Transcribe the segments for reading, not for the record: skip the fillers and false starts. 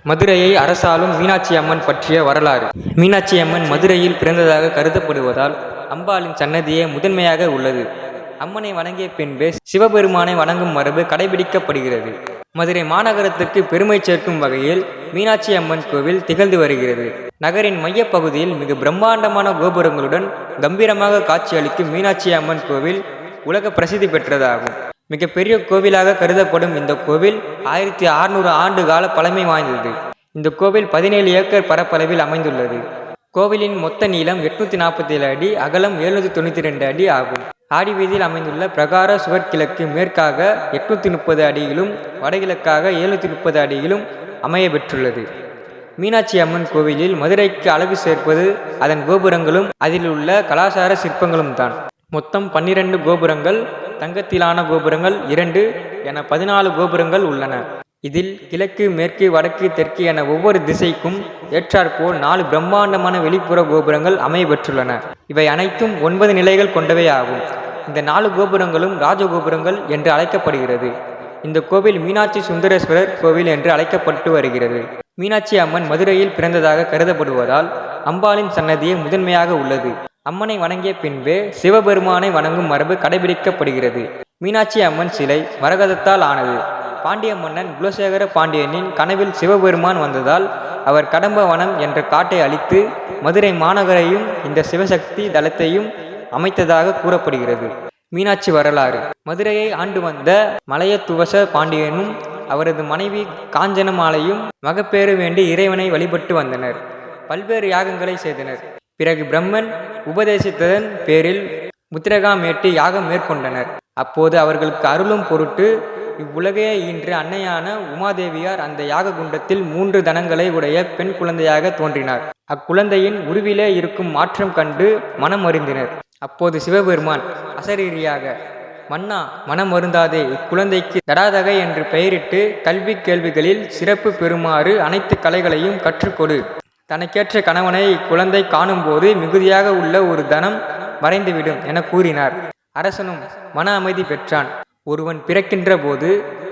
மதுரையை அரசாளும் மீனாட்சி அம்மன் பற்றிய வரலாறு. மீனாட்சி அம்மன் மதுரையில் பிறந்ததாக கருதப்படுவதால் அம்பாளின் சன்னதியே முதன்மையாக உள்ளது. அம்மனை வணங்கிய பின்பே சிவபெருமானை வணங்கும் மரபு கடைபிடிக்கப்படுகிறது. மதுரை மாநகரத்துக்கு பெருமை சேர்க்கும் வகையில் மீனாட்சி அம்மன் கோவில் திகழ்ந்து வருகிறது. நகரின் மையப்பகுதியில் மிக பிரம்மாண்டமான கோபுரங்களுடன் கம்பீரமாக காட்சியளிக்கும் மீனாட்சி அம்மன் கோவில் உலக பிரசித்தி பெற்றதாகும். மிகப்பெரிய கோவிலாக கருதப்படும் இந்த கோவில் 1600 ஆண்டு கால பழமை வாய்ந்தது. இந்த கோவில் 17 ஏக்கர் பரப்பளவில் அமைந்துள்ளது. கோவிலின் மொத்த நீளம் 847 அடி, அகலம் 792 அடி ஆகும். ஆடி வீதியில் அமைந்துள்ள பிரகார சுவர் கிழக்கு மேற்காக 830 அடியிலும் வடகிழக்காக 730 அடியிலும் அமைய பெற்றுள்ளது. மீனாட்சி அம்மன் கோவிலில் மதுரைக்கு அழகு சேர்ப்பது அதன் கோபுரங்களும் அதில் உள்ள கலாசார சிற்பங்களும் தான். மொத்தம் 12 கோபுரங்கள், தங்கத்திலான கோபுரங்கள் 2 என 14 கோபுரங்கள் உள்ளன. இதில் கிழக்கு, மேற்கு, வடக்கு, தெற்கு என ஒவ்வொரு திசைக்கும் ஏற்றாற்போல் 4 பிரம்மாண்டமான வெளிப்புற கோபுரங்கள் அமைய பெற்றுள்ளன. இவை அனைத்தும் 9 நிலைகள் கொண்டவை ஆகும். இந்த 4 கோபுரங்களும் ராஜகோபுரங்கள் என்று அழைக்கப்படுகிறது. இந்த கோவில் மீனாட்சி சுந்தரேஸ்வரர் கோவில் என்று அழைக்கப்பட்டு வருகிறது. மீனாட்சி அம்மன் மதுரையில் பிறந்ததாக கருதப்படுவதால் அம்பாளின் சன்னதியே முதன்மையாக உள்ளது. அம்மனை வணங்கிய பின்பே சிவபெருமானை வணங்கும் மரபு கடைபிடிக்கப்படுகிறது. மீனாட்சி அம்மன் சிலை மரகதத்தால் ஆனது. பாண்டிய மன்னன் குலசேகர பாண்டியனின் கனவில் சிவபெருமான் வந்ததால் அவர் கடம்பவனம் என்ற காட்டை அழித்து மதுரை மாநகரையும் இந்த சிவசக்தி தலத்தையும் அமைத்ததாக கூறப்படுகிறது. மீனாட்சி வரலாறு. மதுரையை ஆண்டு வந்த மலையத்துவச பாண்டியனும் அவரது மனைவி காஞ்சனமாலையும் மகப்பேறு வேண்டி இறைவனை வழிபட்டு வந்தனர். பல்வேறு யாகங்களை செய்தனர். பிறகு பிரம்மன் உபதேசித்ததன் பேரில் முத்திரகாமேட்டு யாகம் மேற்கொண்டனர். அப்போது அவர்களுக்கு அருளும் பொருட்டு இவ்வுலகையே ஈன்று அன்னையான உமாதேவியார் அந்த யாக குண்டத்தில் 3 தனங்களை உடைய பெண் குழந்தையாக தோன்றினார். அக்குழந்தையின் உருவிலே இருக்கும் மாற்றம் கண்டு மனம் அருந்தினர். அப்போது சிவபெருமான் அசரீரியாக, மன்னா, மனம் வருந்தாதே, இக்குழந்தைக்கு தடாதகை என்று பெயரிட்டு கல்வி கேள்விகளில் சிறப்பு பெறுமாறு அனைத்து கலைகளையும் கற்றுக்கொடு. தனக்கேற்ற கணவனை இக்குழந்தை காணும்போது மிகுதியாக உள்ள ஒரு தனம் மறைந்துவிடும் என கூறினார். அரசனும் மன அமைதி பெற்றான். ஒருவன் பிறக்கின்ற போது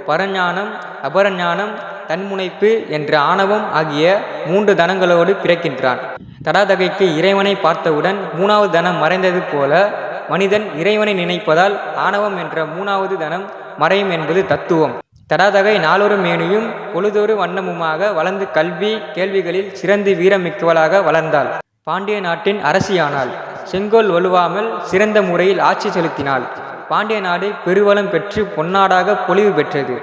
பரஞானம், அபரஞானம், தன்முனைப்பு என்ற ஆணவம் ஆகிய 3 தனங்களோடு பிறக்கின்றான். தடாதகைக்கு இறைவனை பார்த்தவுடன் 3வது தனம் மறைந்தது போல மனிதன் இறைவனை நினைப்பதால் ஆணவம் என்ற 3வது தனம் மறையும் என்பது தத்துவம். தடாதகை நாளொரு மேனியும் பொழுதொரு வண்ணமுமாக வளர்ந்து கல்வி கேள்விகளில் சிறந்து வீரமிக்கவளாக வளர்ந்தாள். பாண்டிய நாட்டின் அரசியானாள். செங்கோல் வலுவாமல் சிறந்த முறையில் ஆட்சி செலுத்தினாள். பாண்டிய நாடு பெருவளம் பெற்று பொன்னாடாக பொலிவு பெற்றது.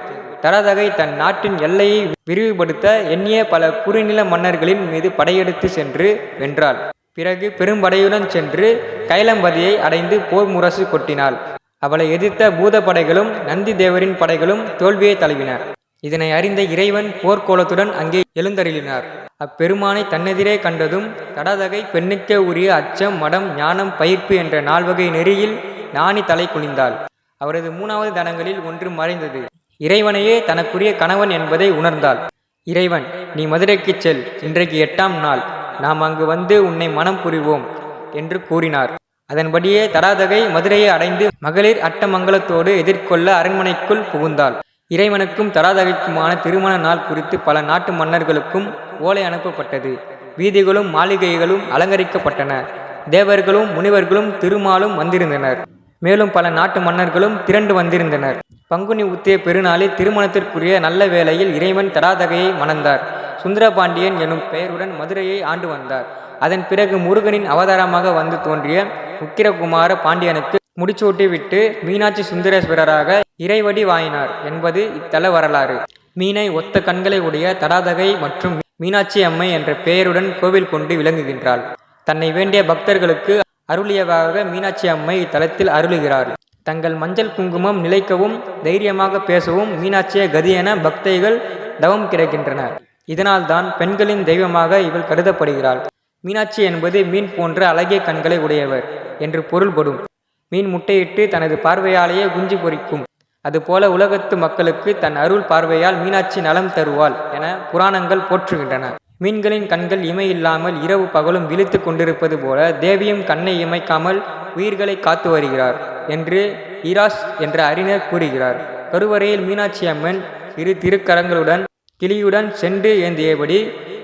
தடாதகை தன் நாட்டின் எல்லையை விரிவுபடுத்த எண்ணிய பல குறுநில மன்னர்களின் மீது படையெடுத்து சென்று வென்றாள். பிறகு பெரும்படையுடன் சென்று கைலம்பதியை அடைந்து போர் முரசு கொட்டினாள். அவளை எதிர்த்த பூத படைகளும் நந்தி தேவரின் படைகளும் தோல்வியை தழுவின. இதனை அறிந்த இறைவன் போர்க்கோலத்துடன் அங்கே எழுந்தருளினார். அப்பெருமானை தன்னெதிரே கண்டதும் தடாதகை பெண்ணுக்கே உரிய அச்சம், மடம், ஞானம், பயிர்ப்பு என்ற 4 வகை நெறியில் நாணி தலை குனிந்தாள். அவரது 3வது தனங்களில் ஒன்று மறைந்தது. இறைவனையே தனக்குரிய கணவன் என்பதை உணர்ந்தாள். இறைவன், நீ மதுரைக்குச் செல், இன்றைக்கு 8ஆம் நாள், நாம் அங்கு வந்து உன்னை மனம் புரிவோம் என்று கூறினார். அதன்படியே தடாதகை மதுரையை அடைந்து மகளிர் அட்டமங்கலத்தோடு எதிர்கொள்ள அரண்மனைக்குள் புகுந்தாள். இறைவனுக்கும் தடாதகைக்குமான திருமண நாள் குறித்து பல நாட்டு மன்னர்களுக்கும் ஓலை அனுப்பப்பட்டது. வீதிகளும் மாளிகைகளும் அலங்கரிக்கப்பட்டன. தேவர்களும் முனிவர்களும் திருமாலும் வந்திருந்தனர். மேலும் பல நாட்டு மன்னர்களும் திரண்டு வந்திருந்தனர். பங்குனி உத்திய பெருநாளில் திருமணத்திற்குரிய நல்ல வேளையில் இறைவன் தடாதகையை மணந்தார். சுந்தரபாண்டியன் எனும் பெயருடன் மதுரையை ஆண்டு வந்தார். அதன் பிறகு முருகனின் அவதாரமாக வந்து தோன்றிய உக்கிரகுமார பாண்டியனுக்கு முடிச்சூட்டி விட்டு மீனாட்சி சுந்தரேஸ்வரராக இறைவடி வாயினார் என்பது இத்தல வரலாறு. மீனை ஒத்த கண்களை உடைய தடாதகை மற்றும் மீனாட்சி அம்மை என்ற பெயருடன் கோவில் கொண்டு விளங்குகின்றாள். தன்னை வேண்டிய பக்தர்களுக்கு அருளியவாக மீனாட்சி அம்மை இத்தலத்தில் அருளுகிறார். தங்கள் மஞ்சள் குங்குமம் நிலைக்கவும் தைரியமாக பேசவும் மீனாட்சிய கதி என பக்தைகள் தவம் கிடைக்கின்றனர். இதனால் தான் பெண்களின் தெய்வமாக இவள் கருதப்படுகிறாள். மீனாட்சி என்பது மீன் போன்ற அழகிய கண்களை உடையவர் என்று பொருள்படும். மீன் முட்டையிட்டு தனது பார்வையாலேயே குஞ்சு பொறிக்கும். அதுபோல உலகத்து மக்களுக்கு தன் அருள் பார்வையால் மீனாட்சி நலம் தருவாள் என புராணங்கள் போற்றுகின்றன. மீன்களின் கண்கள் இமையில்லாமல் இரவு பகலும் விழித்து கொண்டிருப்பது போல தேவியும் கண்ணை இமைக்காமல் உயிர்களை காத்து வருகிறார் என்று ஈராஸ் என்ற அறிஞர் கூறுகிறார். கருவறையில் மீனாட்சி அம்மன் 2 திருக்கரங்களுடன் கிளியுடன் சென்று ஏந்தியபடி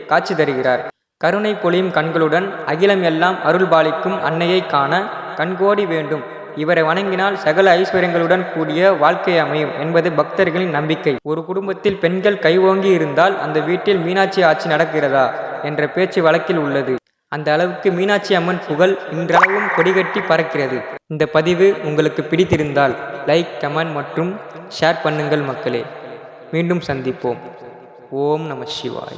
காட்சி தருகிறார். கருணை பொழியும் கண்களுடன் அகிலம் எல்லாம் அருள் பாலிக்கும் அன்னையை காண கண்கோடி வேண்டும். இவரை வணங்கினால் சகல ஐஸ்வர்யங்களுடன் கூடிய வாழ்க்கை அமையும் என்பது பக்தர்களின் நம்பிக்கை. ஒரு குடும்பத்தில் பெண்கள் கைவோங்கி இருந்தால் அந்த வீட்டில் மீனாட்சி ஆட்சி நடக்கிறதா என்ற பேச்சு வழக்கில் உள்ளது. அந்த அளவுக்கு மீனாட்சி அம்மன் புகழ் இன்றளவும் கொடிகட்டி பறக்கிறது. இந்த பதிவு உங்களுக்கு பிடித்திருந்தால் லைக், கமெண்ட் மற்றும் ஷேர் பண்ணுங்கள் மக்களே. மீண்டும் சந்திப்போம். ஓம் நம சிவாய.